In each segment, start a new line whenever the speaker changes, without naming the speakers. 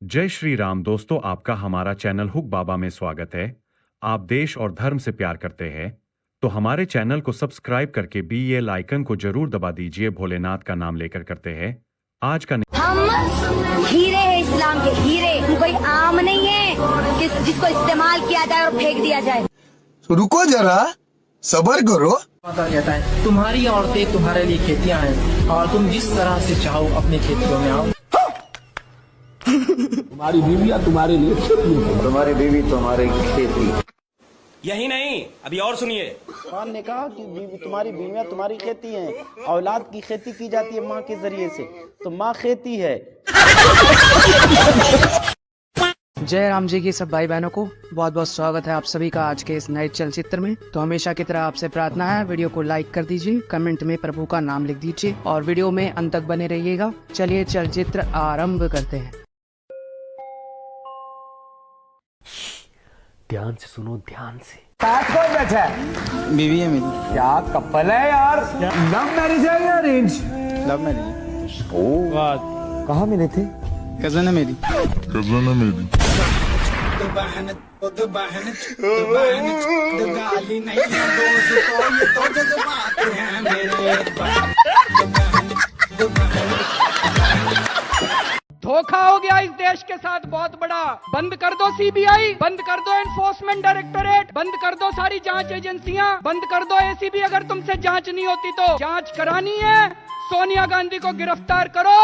जय श्री राम दोस्तों, आपका हमारा चैनल हुक बाबा में स्वागत है। आप देश और धर्म से प्यार करते हैं तो हमारे चैनल को सब्सक्राइब करके बेल आइकन को जरूर दबा दीजिए। भोलेनाथ का नाम लेकर करते हैं आज का।
हम हीरे हैं, इस्लाम के हीरे। हम कोई आम नहीं है जिसको इस्तेमाल किया जाए और फेंक दिया जाए।
रुको जरा, सब्र करो।
कहता है तुम्हारी औरतें तुम्हारे लिए खेतियां हैं और तुम जिस तरह से चाहो अपने खेतियों में आओ।
तुम्हारी बीवियां तुम्हारे लिए खेती है, तुम्हारी बीवी तुम्हारी खेती।
यही नहीं, अभी और सुनिए।
खान ने कहा कि तुम्हारी बीवियां तुम्हारी खेती हैं, औलाद की खेती की जाती है माँ के जरिए से, तो माँ खेती है।
जय राम जी की सब भाई बहनों को बहुत बहुत स्वागत है आप सभी का आज के इस नए चलचित्र में। तो हमेशा की तरह आपसे प्रार्थना है, वीडियो को लाइक कर दीजिए, कमेंट में प्रभु का नाम लिख दीजिए और वीडियो में अंत तक बने रहिएगा। चलिए चलचित्र आरंभ करते हैं।
ध्यान से सुनो, ध्यान से।
कौन बैठा है?
बीवी है मेरी।
क्या कपल है यार? लव मैरिज है या अरेंज?
Love marriage.
ओह, कहाँ मिले थे?
कजन है मेरी।
धोखा हो गया इस देश के साथ बहुत बड़ा। बंद कर दो सीबीआई, बंद कर दो एनफोर्समेंट डायरेक्टोरेट, बंद कर दो सारी जांच एजेंसियां, बंद कर दो एसीबी। अगर तुमसे जांच नहीं होती तो जांच करानी है। सोनिया गांधी को गिरफ्तार करो,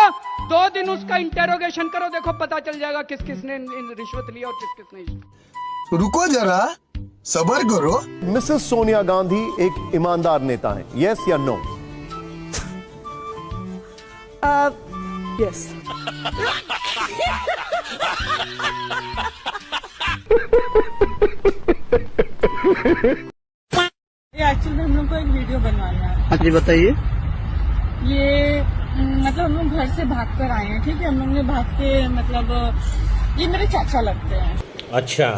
2 दिन उसका इंटेरोगेशन करो, देखो पता चल जाएगा किस किसने रिश्वत लिया और किस किसने।
रुको जरा, सब्र करो।
मिसेस सोनिया गांधी एक ईमानदार नेता हैं, यस या नो?
यस।
एक्चुअली हम लोग को एक वीडियो बनवाना है।
हाँ जी बताइए।
ये मतलब हम लोग घर से भाग कर आए हैं, ठीक है। हम लोग ने भाग के मतलब ये मेरे चाचा लगते हैं।
अच्छा,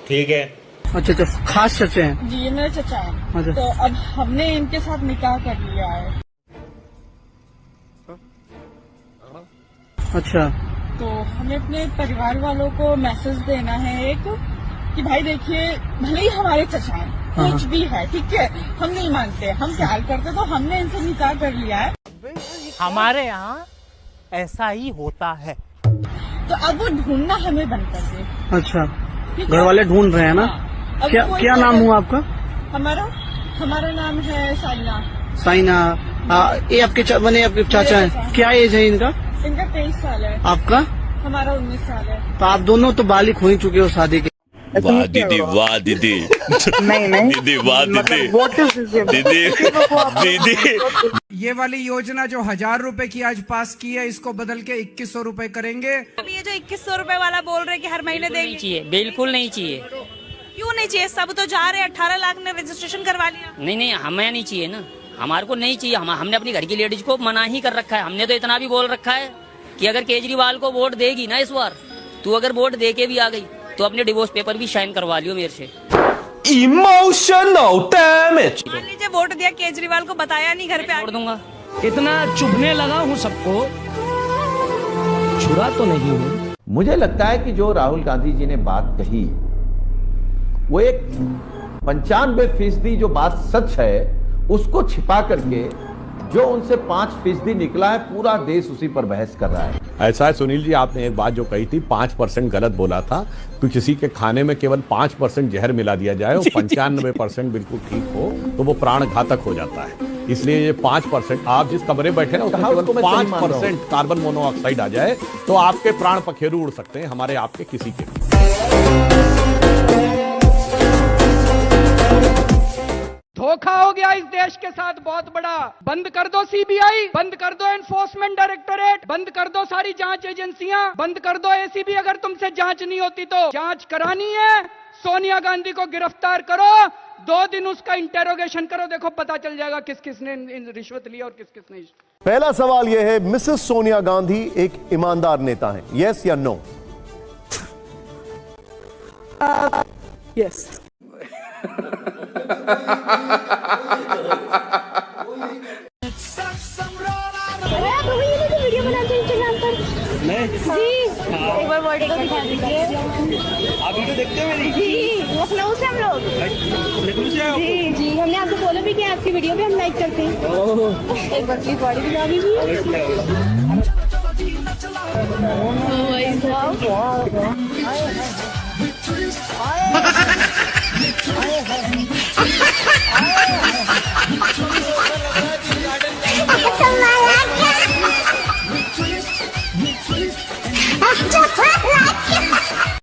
ठीक है।
अच्छा अच्छा, खास चचे हैं?
जी, ये मेरे चाचा हैं।
अच्छा।
तो अब हमने इनके साथ निकाह कर लिया है।
अच्छा।
तो हमें अपने परिवार वालों को मैसेज देना है एक कि भाई देखिए, भले ही हमारे चचा हैं, कुछ भी है, ठीक है, हम नहीं मानते, हम प्यार करते, तो हमने इनसे निकाह कर लिया है।
हमारे यहाँ ऐसा ही होता है।
तो अब वो ढूंढना हमें बंद कर दे।
अच्छा, घर वाले ढूंढ रहे हैं ना?
हाँ।
क्या नाम हुआ आपका?
हमारा नाम है साइना।
साइना। ये आपके आपके चाचा हैं? क्या एज है इनका?
इनका 23 साल है।
आपका?
हमारा 19 साल है।
तो आप दोनों तो बालिग हो ही चुके हो शादी के।
वाह दीदी, वाह दीदी।
नहीं
दीदी, वाह दीदी। दीदी
ये वाली योजना जो 1000 रुपए की आज पास की है, इसको बदल के 2100 रुपए करेंगे।
ये जो 2100 रुपए वाला बोल रहे हैं कि हर महीने देंगे,
चाहिए, बिल्कुल नहीं चाहिए।
क्यों नहीं चाहिए? सब तो जा रहे हैं, 18 लाख ने रजिस्ट्रेशन करवा लिया।
नहीं, हमें नहीं चाहिए ना, हमारे को नहीं चाहिए। हमने अपनी घर की लेडीज को मना ही कर रखा है। हमने तो इतना भी बोल रखा है कि अगर केजरीवाल को वोट देगी ना इस बार, तू अगर वोट दे के भी आ गई तो अपने डिवोर्स पेपर भी साइन करवा लियो मेरे से।
Emotional damage.
मान लीजिए वोट दिया केजरीवाल को, बताया नहीं, घर पे
छोड़ दूंगा।
इतना चुभने लगा हूँ सबको, छुरा तो नहीं हूँ।
मुझे लगता है कि जो राहुल गांधी जी ने बात कही वो एक 95% जो बात सच है उसको छिपा करके जो उनसे 5% निकला है, पूरा देश उसी पर बहस कर रहा है।
ऐसा है सुनील जी, आपने एक बात जो कही थी, 5% गलत बोला था कि किसी के खाने में केवल 5% जहर मिला दिया जाए और 95% बिल्कुल ठीक हो तो वो प्राण घातक हो जाता है। इसलिए ये 5%, आप जिस कमरे बैठे ना उसमें केवल 5% कार्बन मोनोऑक्साइड आ जाए तो आपके प्राण पखेरु उड़ सकते हैं, हमारे आपके किसी के।
धोखा हो गया इस देश के साथ बहुत बड़ा। बंद कर दो सीबीआई, बंद कर दो एनफोर्समेंट डायरेक्टोरेट, बंद कर दो सारी जांच एजेंसियां, बंद कर दो एसीबी। अगर तुमसे जांच नहीं होती तो जांच करानी है। सोनिया गांधी को गिरफ्तार करो, 2 दिन उसका इंटेरोगेशन करो, देखो पता चल जाएगा किस किसने रिश्वत लिया और किस किसने।
पहला सवाल यह है, मिसेस सोनिया गांधी एक ईमानदार नेता हैं, यस या नो?
यस।
वीडियो बनाते हैं इंस्टाग्राम पर। जी, एक बार पर बर्थडे का दिखा दीजिए।
आप वीडियो देखते हो मेरी?
जी, लखनऊ से हम लोग।
लखनऊ से आप?
जी जी, हमने आपको फॉलो भी किया, आपकी वीडियो भी हम लाइक करते हैं। एक बार प्लीज बॉडी दिखा दीजिए।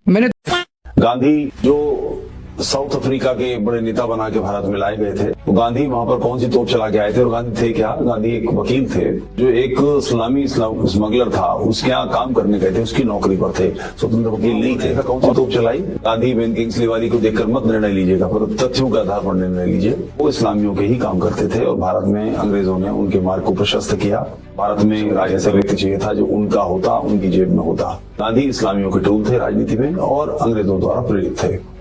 मैंने
गांधी जो साउथ अफ्रीका के बड़े नेता बना के भारत में लाए गए थे, तो गांधी वहां पर कौन सी तोप चला के आए थे? और गांधी थे क्या? गांधी एक वकील थे जो एक इस्लामी स्मगलर था, उसके यहाँ काम करने गए थे, उसकी नौकरी पर थे, स्वतंत्र वकील नहीं थे। कौन सी तोप चलाई? गांधी बेन किंग्सली वाली को देखकर मत निर्णय लीजिएगा, पर तथ्यों के आधार पर निर्णय लीजिए। वो इस्लामियों के ही काम करते थे और भारत में अंग्रेजों ने उनके मार्ग को प्रशस्त किया। भारत में राज ऐसा व्यक्ति चाहिए था जो उनका होता, उनकी जेब में होता। गांधी इस्लामियों के टूल थे राजनीति में और अंग्रेजों द्वारा प्रेरित थे।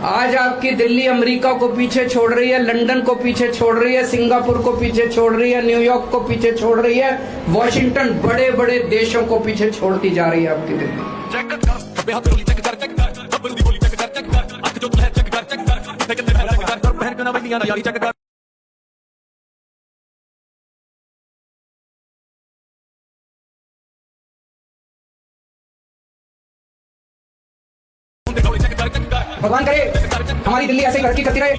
आज आपकी दिल्ली अमेरिका को पीछे छोड़ रही है, लंदन को पीछे छोड़ रही है, सिंगापुर को पीछे छोड़ रही है, न्यूयॉर्क को पीछे छोड़ रही है, वॉशिंगटन बड़े बड़े देशों को पीछे छोड़ती जा रही है आपकी दिल्ली। भगवान करे हमारी दिल्ली ऐसे तरक्की करती रहे।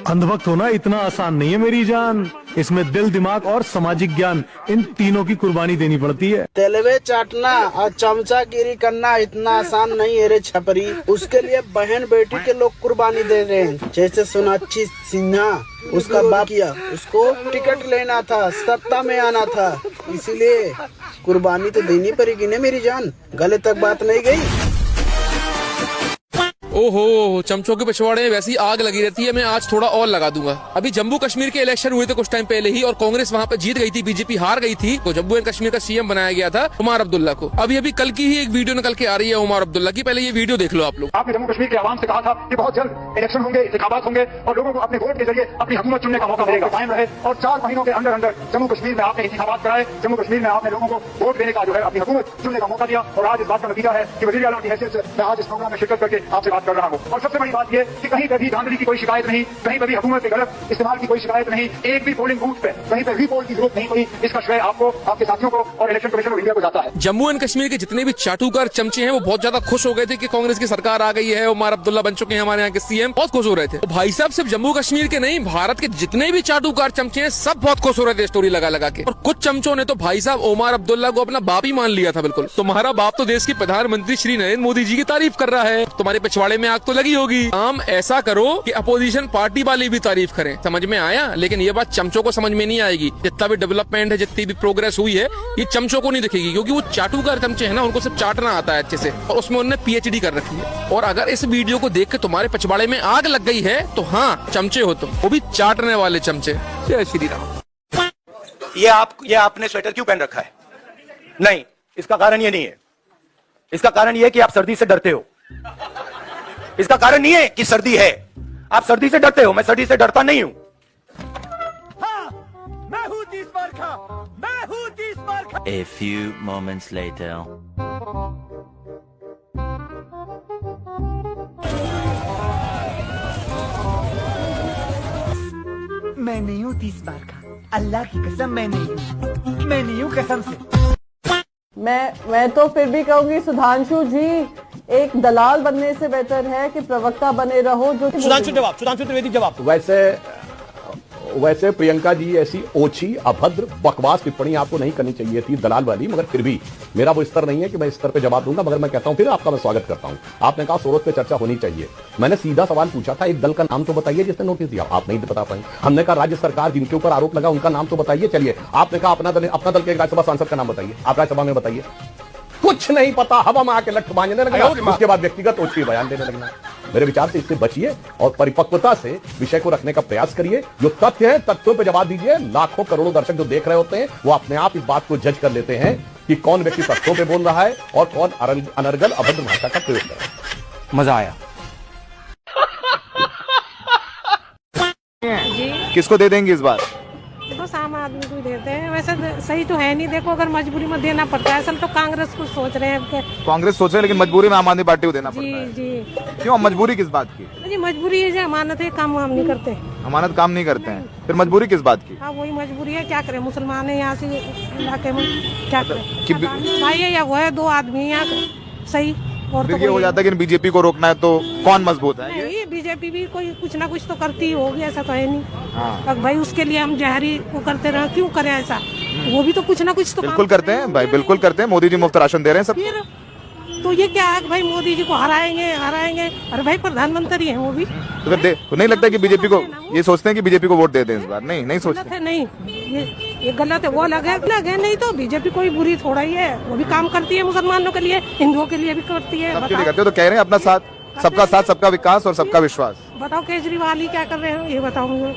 अंधभक्त होना इतना आसान नहीं है मेरी जान, इसमें दिल, दिमाग और सामाजिक ज्ञान, इन तीनों की कुर्बानी देनी पड़ती है।
तेलवे चाटना और चमचागिरी करना इतना आसान नहीं है रे छपरी, उसके लिए बहन बेटी के लोग कुर्बानी दे रहे हैं। जैसे सोनाक्षी सिन्हा, उसका बाप किया, उसको टिकट लेना था, सत्ता में आना था, इसीलिए कुर्बानी तो देनी पड़ेगी ना मेरी जान। गले तक बात नहीं गई।
ओहो, चमचों के पिछवाड़े में वैसी आग लगी रहती है, मैं आज थोड़ा और लगा दूंगा। अभी जम्मू कश्मीर के इलेक्शन हुए थे कुछ टाइम पहले ही और कांग्रेस वहां पे जीत गई थी, बीजेपी हार गई थी, तो जम्मू एंड कश्मीर का सीएम बनाया गया था उमर अब्दुल्ला को। अभी कल की ही एक वीडियो निकल के आ रही है उमर अब्दुल्ला की, पहले ये वीडियो देख लो आप लोग।
आपने जम्मू कश्मीर के आवाम से कहा था कि बहुत जल्द इलेक्शन होंगे, इंतखाबात होंगे और लोगों को अपने वोट के जरिए अपनी हुकूमत चुनने का मौका मिलेगा, कायम रहे। और 4 महीनों के अंदर अंदर जम्मू कश्मीर में आपने इंतखाबात कराए, जम्मू कश्मीर में आपने लोगों को वोट देने का जो है अपनी हुकूमत चुनने का मौका दिया और आज इस बात का नतीजा है कि वज़ीर आज़म की हैसियत से मैं आज इस प्रोग्राम में शिरकत करके आपसे बात कर रहा हूँ। और सबसे बड़ी बात यह कि कहीं पे भी धांधली की कोई शिकायत नहीं, कहीं पे भी हुकूमत के गलत इस्तेमाल की कोई शिकायत नहीं, एक भी पोलिंग बूथ पे कहीं पे रीपोल की जरूरत नहीं पड़ी। इसका श्रेय आपको, आपके साथियों को और इलेक्शन कमीशन ऑफ इंडिया को जाता है।
जम्मू एंड कश्मीर के जितने भी चाटुकार चमचे हैं वो बहुत ज्यादा खुश हो गए थे कि कांग्रेस की सरकार आ गई है, उमर अब्दुल्ला बन चुके हैं हमारे यहाँ के सीएम, बहुत खुश हो रहे थे। तो भाई साहब सिर्फ जम्मू कश्मीर के नहीं, भारत के जितने भी चाटुकार चमचे हैं सब बहुत खुश हो रहे थे स्टोरी लगा लगा के। और कुछ चमचों ने तो भाई साहब उमर अब्दुल्ला को अपना बाप ही मान लिया था। बिल्कुल, तुम्हारा बाप तो देश के प्रधानमंत्री श्री नरेंद्र मोदी जी की तारीफ कर रहा है, तुम्हारे पिछवाड़े में आग तो लगी होगी। काम ऐसा करो कि अपोजिशन पार्टी वाले भी तारीफ करें, समझ में आया? लेकिन ये बात चमचों को समझ में नहीं आएगी। जितना भी डेवलपमेंट है, जितनी भी प्रोग्रेस हुई है, ये चमचों को नहीं दिखेगी, क्योंकि वो चाटुकार चमचे हैं ना, उनको सिर्फ चाटना आता है अच्छे से, और उसमें उन्होंने पीएचडी कर रखी है। और अगर इस वीडियो को देख के तुम्हारे पिछवाड़े में आग लग गई है तो हाँ, चमचे हो तुम, वो भी चाटने वाले चमचे। जय श्री राम।
ये आपने स्वेटर क्यों पहन रखा है? नहीं, इसका कारण ये नहीं है। इसका कारण ये है कि आप सर्दी से डरते हो। इसका कारण नहीं है कि सर्दी है, आप सर्दी से डरते हो। मैं सर्दी से डरता नहीं हूं।
मैं हूं 30 बार खा, मैं हूं 30 बार खा।
A few moments later.
मैं नहीं हूं 30 बार खा, अल्लाह की कसम मैं नहीं हूं, मैं नहीं हूं कसम से।
मैं तो फिर भी कहूंगी सुधांशु जी, एक दलाल बनने से बेहतर है कि प्रवक्ता बने रहो। जो
सुधांशु त्रिवेदी जवाब। वैसे प्रियंका जी ऐसी ओछी, अभद्र, बकवास टिप्पणी आपको नहीं करनी चाहिए थी, दलाल वाली, मगर फिर भी मेरा वो स्तर नहीं है कि मैं इस स्तर पे जवाब दूंगा। मगर मैं कहता हूं, फिर आपका मैं स्वागत करता हूं। आपने कहा सूरत पे चर्चा होनी चाहिए, मैंने सीधा सवाल पूछा था, एक दल का नाम तो बताइए जिसने नोटिस दिया, आप नहीं बता पाए। हमने कहा राज्य सरकार जिनके ऊपर आरोप लगा उनका नाम तो बताइए, चलिए। आपने कहा अपना दल के राज्यसभा सांसद का नाम बताइए, आप राज्यसभा में बताइए। कुछ नहीं पता, हवा में आके लठ बांधने लगना, उसके बाद व्यक्तिगत ओछी बयान देने लगना। मेरे विचार से इससे बचिए और परिपक्वता से विषय को रखने का प्रयास करिए। जो तथ्य है, तथ्यों पे जवाब दीजिए। लाखों करोड़ों दर्शक जो देख रहे होते हैं वो अपने आप इस बात को जज कर लेते हैं कि कौन व्यक्ति तथ्यों पे बोल रहा है और कौन अनर्गल अभद्र भाषा का प्रयोग कर रहा है।
मजा आया।
जी
किसको दे देंगे इस बार?
बस आम आदमी को ही देते हैं। वैसे सही तो है नहीं, देखो अगर मजबूरी में देना पड़ता है। असल तो कांग्रेस को सोच रहे हैं।
कांग्रेस सोच रहे हैं लेकिन मजबूरी में आम आदमी पार्टी को देना पड़ता है।
जी
क्यों मजबूरी किस बात की?
जी मजबूरी है, अमानत है, काम वाम नहीं करते।
अमानत काम नहीं करते हैं, फिर मजबूरी किस बात की?
हाँ वही मजबूरी है, क्या करें, मुसलमान है यहाँ से इलाके में, क्या करें।
कि
भाई है या वो है, दो आदमी यहाँ सही। और तो
ये हो जाता है कि बीजेपी को रोकना है तो कौन मजबूत है?
नहीं, बीजेपी भी कोई कुछ ना कुछ तो करती ही होगी, ऐसा तो है नहीं।
हाँ।
अब भाई उसके लिए हम जहरी वो करते रहे, क्यों करें ऐसा? वो भी तो कुछ ना कुछ तो
बिल्कुल करते हैं भाई, बिल्कुल करते हैं। मोदी जी मुफ्त राशन दे रहे हैं सब।
फिर तो ये क्या है भाई, मोदी जी को हराएंगे। अरे भाई प्रधानमंत्री हैं वो भी।
तो नहीं लगता कि बीजेपी को ये सोचते हैं कि बीजेपी को वोट दे दें इस बार? नहीं सोचते।
नहीं ये गलत है, वो अलग है। नहीं तो बीजेपी कोई बुरी थोड़ा ही है, वो भी काम करती है मुसलमानों के लिए, हिंदुओं के लिए भी करती है।
सबके लिए करते हो तो कह रहे हैं अपना साथ, सबका साथ, सबका विकास और सबका विश्वास।
बताओ केजरीवाल ही क्या कर रहे हैं, ये बताओ मुझे।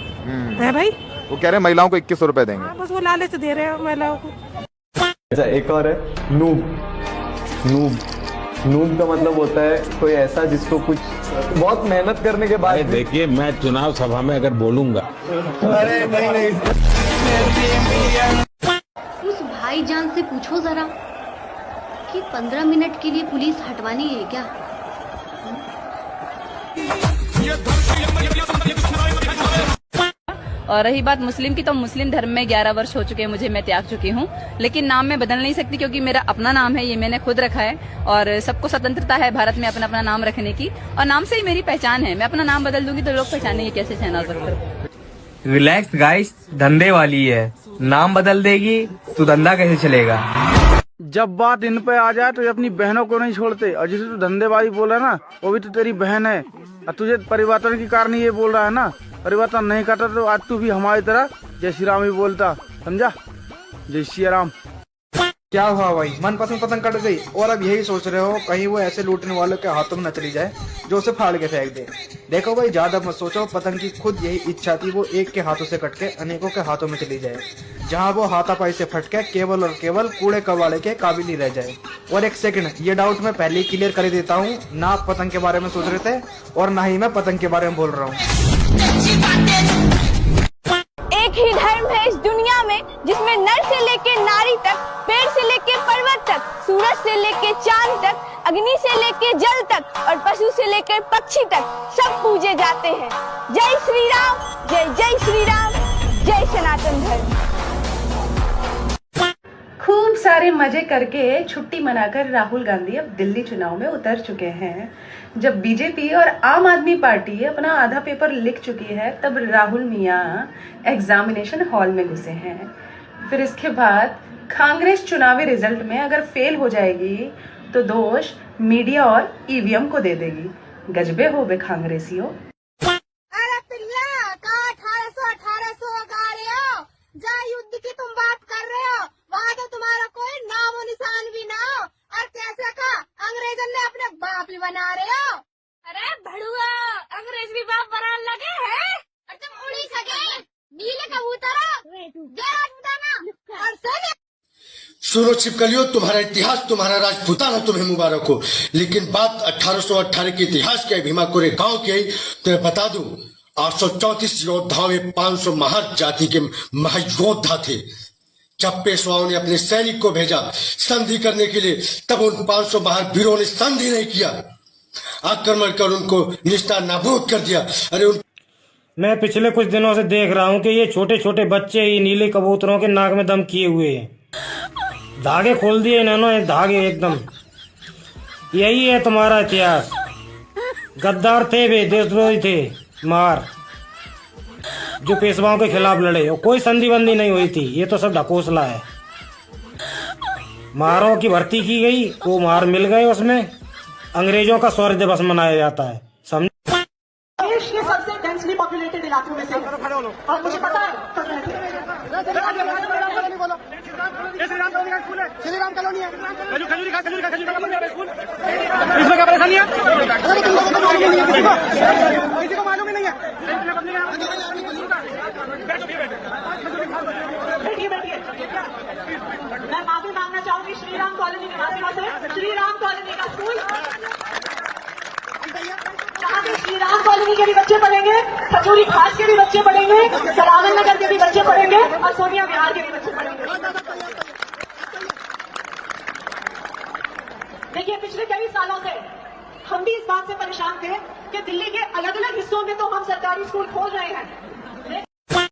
है भाई
वो कह रहे हैं महिलाओं को 2100 रुपए देंगे।
बस वो लालच दे रहे हैं महिलाओं को।
अच्छा एक और है नूब का मतलब होता है कोई ऐसा जिसको कुछ बहुत मेहनत करने के बाद।
देखिए मैं चुनाव सभा में अगर बोलूंगा,
अरे नहीं
उस भाईजान से पूछो जरा कि 15 मिनट के लिए पुलिस हटवानी है क्या?
और रही बात मुस्लिम की, तो मुस्लिम धर्म में 11 वर्ष हो चुके हैं मुझे, मैं त्याग चुकी हूँ। लेकिन नाम मैं बदल नहीं सकती क्योंकि मेरा अपना नाम है, ये मैंने खुद रखा है। और सबको स्वतंत्रता है भारत में अपना अपना नाम रखने की, और नाम से ही मेरी पहचान है। मैं अपना नाम बदल दूंगी तो लोग पहचानेंगे कैसे शहनाज अख्तर।
रिलैक्स गाइस, धंधे वाली है, नाम बदल देगी तो धंधा कैसे चलेगा।
जब बात इन पे आ जाए तो ये अपनी बहनों को नहीं छोड़ते। और जिसे तू धंधेबाजी बोला ना, वो भी तो तेरी बहन है। और तुझे परिवर्तन के कारण ये बोल रहा है ना, परिवर्तन नहीं करता तो आज तू भी हमारी तरह जय श्री राम ही बोलता, समझा? जय श्री राम।
क्या हुआ भाई, मनपसंद पतंग कट गई और अब यही सोच रहे हो कहीं वो ऐसे लूटने वालों के हाथों में न चली जाए जो उसे फाड़ के फेंक दे। देखो भाई ज्यादा मत सोचो, पतंग की खुद यही इच्छा थी, वो एक के हाथों से कट के अनेकों के हाथों में चली जाए, जहां वो हाथापाई से फट के केवल और केवल कूड़े कबाड़े के काबिल ही रह जाए। और एक सेकंड, ये डाउट मैं पहले ही क्लियर कर देता हूँ, ना आप पतंग के बारे में सोच रहे थे और ना ही मैं पतंग के बारे में बोल रहा हूँ।
एक ही धर्म है इस दुनिया में जिसमें नर से लेके नारी तक, पेड़ से लेके पर्वत तक, सूरज से लेके चांद तक, अग्नि से लेके जल तक और पशु से लेकर पक्षी तक सब पूजे जाते हैं। जय श्री राम, जय जय श्री राम, जय सनातन धर्म।
खूब सारे मजे करके छुट्टी मनाकर राहुल गांधी अब दिल्ली चुनाव में उतर चुके हैं। जब बीजेपी और आम आदमी पार्टी अपना आधा पेपर लिख चुकी है, तब राहुल मियाँ एग्जामिनेशन हॉल में घुसे हैं। फिर इसके बाद कांग्रेस चुनावी रिजल्ट में अगर फेल हो जाएगी तो दोष मीडिया और ईवीएम को दे देगी। गजबे हो बे कांग्रेसियों।
जहाँ युद्ध की तुम बात कर रहे हो, वहाँ तो तुम्हारा कोई नामो निशान भी ना हो। और कैसे का अंग्रेजन ने अपने बाप ही बना रहे हो। अरे भड़ुआ, अंग्रेज भी बाप बनाने लगे हैं। और तुम उड़ी सके नीले कबूतर और
सुनो चिपकलियों, तुम्हारा इतिहास, तुम्हारा राजपूताना तुम्हें मुबारक हो। लेकिन बात 1818 के इतिहास के भीमा कोरे गांव की आई तो मैं बता दूं, 834 योद्धाओं में 500 महार जाति के महायोद्धा थे। जब पेशवाओं ने अपने सैनिक को भेजा संधि करने के लिए, तब उन 500 महार वीरों ने संधि नहीं किया, आक्रमण कर उनको निष्ठा नाबूद कर दिया। अरे
मैं पिछले कुछ दिनों से देख रहा हूँ कि ये छोटे छोटे बच्चे ही नीले कबूतरों के नाक में दम किए हुए हैं। धागे खोल दिए इन्होंने, धागे एकदम। यही है तुम्हारा इतिहास। गद्दार थे वे, देशद्रोही थे मार, जो पेशवाओं के खिलाफ लड़े। और कोई संधि बंदी नहीं हुई थी, ये तो सब ढकोसला है। मारों की भर्ती की गई, वो मार मिल गए, उसमें अंग्रेजों का शौर्य दिवस मनाया जाता है। समझ
देश के सबसे डेंसली पॉपुलेटेड इलाकों में से और मुझे पता है श्रीराम कॉलोनी है। इसमें क्या परेशानी है? किसी को मालूम ही नहीं है। मैं माफी मांगना चाहूंगी श्रीराम कॉलोनी निवासियों से। श्रीराम कॉलोनी का स्कूल जहाँ पे श्रीराम कॉलोनी के भी बच्चे पढ़ेंगे,
मसूरी खास के भी बच्चे पढ़ेंगे, सलामत नगर के भी बच्चे पढ़ेंगे और सोनिया विहार के भी बच्चे पढ़ेंगे। देखिए, पिछले कई सालों से हम भी इस बात से परेशान थे कि दिल्ली के अलग अलग हिस्सों में तो हम सरकारी स्कूल खोल रहे हैं,